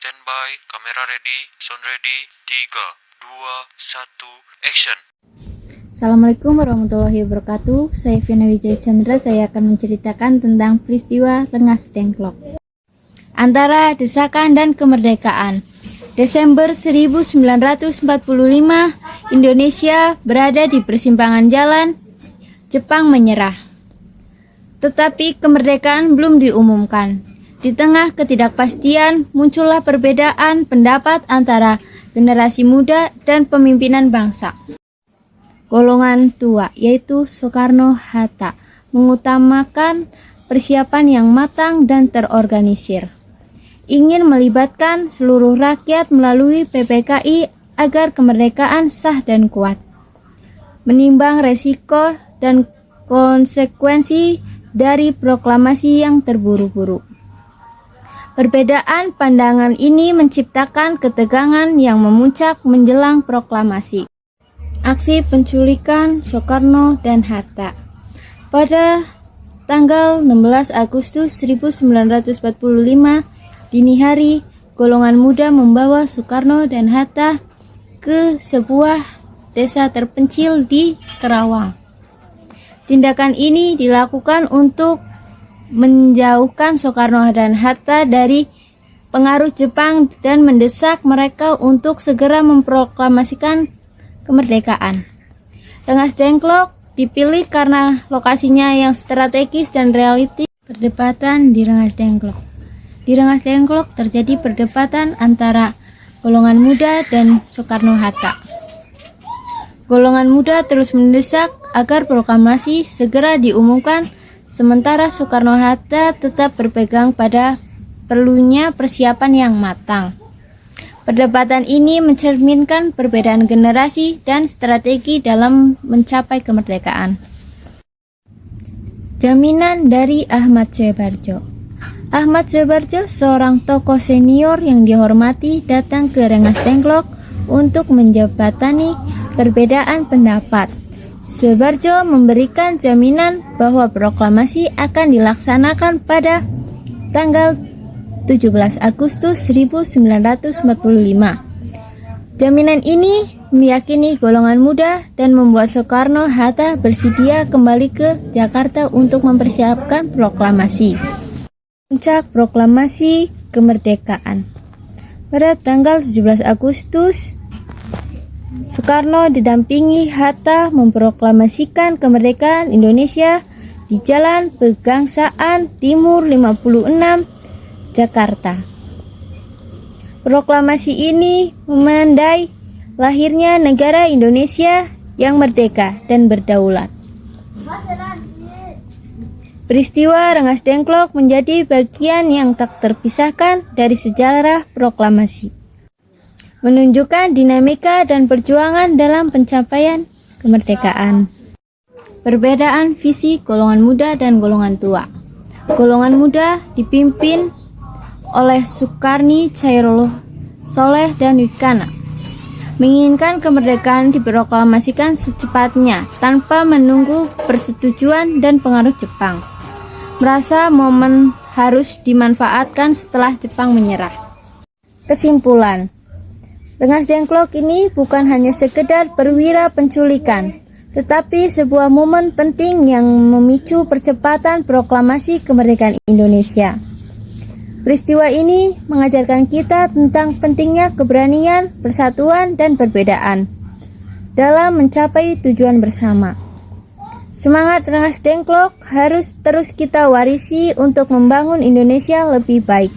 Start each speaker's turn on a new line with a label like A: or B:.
A: Standby, kamera ready, sound ready, 3, 2, 1, action.
B: Assalamualaikum warahmatullahi wabarakatuh. Saya Fiona Wijaya Chandra. Saya akan menceritakan tentang peristiwa Rengas Dengklok. Antara desakan dan kemerdekaan. Desember 1945, Indonesia berada di persimpangan jalan. Jepang menyerah. Tetapi kemerdekaan belum diumumkan. Di tengah ketidakpastian, muncullah perbedaan pendapat antara generasi muda dan pemimpinan bangsa. Golongan tua, yaitu Soekarno-Hatta, mengutamakan persiapan yang matang dan terorganisir. Ingin melibatkan seluruh rakyat melalui PPKI agar kemerdekaan sah dan kuat. Menimbang resiko dan konsekuensi dari proklamasi yang terburu-buru. Perbedaan pandangan ini menciptakan ketegangan yang memuncak menjelang proklamasi. Aksi penculikan Soekarno dan Hatta. Pada tanggal 16 Agustus 1945, dini hari, golongan muda membawa Soekarno dan Hatta ke sebuah desa terpencil di Kerawang. Tindakan ini dilakukan untuk menjauhkan Soekarno dan Hatta dari pengaruh Jepang dan mendesak mereka untuk segera memproklamasikan kemerdekaan. Rengas Dengklok dipilih karena lokasinya yang strategis dan realistis. Perdebatan di Rengas Dengklok. Di Rengas Dengklok terjadi perdebatan antara golongan muda dan Soekarno-Hatta. Golongan muda terus mendesak agar proklamasi segera diumumkan, sementara Soekarno-Hatta tetap berpegang pada perlunya persiapan yang matang. Perdebatan ini mencerminkan perbedaan generasi dan strategi dalam mencapai kemerdekaan. Jaminan dari Ahmad Soebarjo. Ahmad Soebarjo, seorang tokoh senior yang dihormati, datang ke Rengas Dengklok untuk menjembatani perbedaan pendapat. Soebarjo memberikan jaminan bahwa proklamasi akan dilaksanakan pada tanggal 17 Agustus 1945. Jaminan ini meyakini golongan muda dan membuat Soekarno-Hatta bersedia kembali ke Jakarta untuk mempersiapkan proklamasi. Puncak proklamasi kemerdekaan. Pada tanggal 17 Agustus, Soekarno didampingi Hatta memproklamasikan kemerdekaan Indonesia di Jalan Pegangsaan Timur 56, Jakarta. Proklamasi ini menandai lahirnya negara Indonesia yang merdeka dan berdaulat. Peristiwa Rengas Dengklok menjadi bagian yang tak terpisahkan dari sejarah proklamasi, menunjukkan dinamika dan perjuangan dalam pencapaian kemerdekaan. Perbedaan visi golongan muda dan golongan tua. Golongan muda dipimpin oleh Sukarni, Chairul Soleh, dan Wikana menginginkan kemerdekaan diproklamasikan secepatnya tanpa menunggu persetujuan dan pengaruh Jepang. Merasa momen harus dimanfaatkan setelah Jepang menyerah. Kesimpulan, Rengas Dengklok ini bukan hanya sekedar perwira penculikan, tetapi sebuah momen penting yang memicu percepatan proklamasi kemerdekaan Indonesia. Peristiwa ini mengajarkan kita tentang pentingnya keberanian, persatuan, dan perbedaan dalam mencapai tujuan bersama. Semangat Rengas Dengklok harus terus kita warisi untuk membangun Indonesia lebih baik.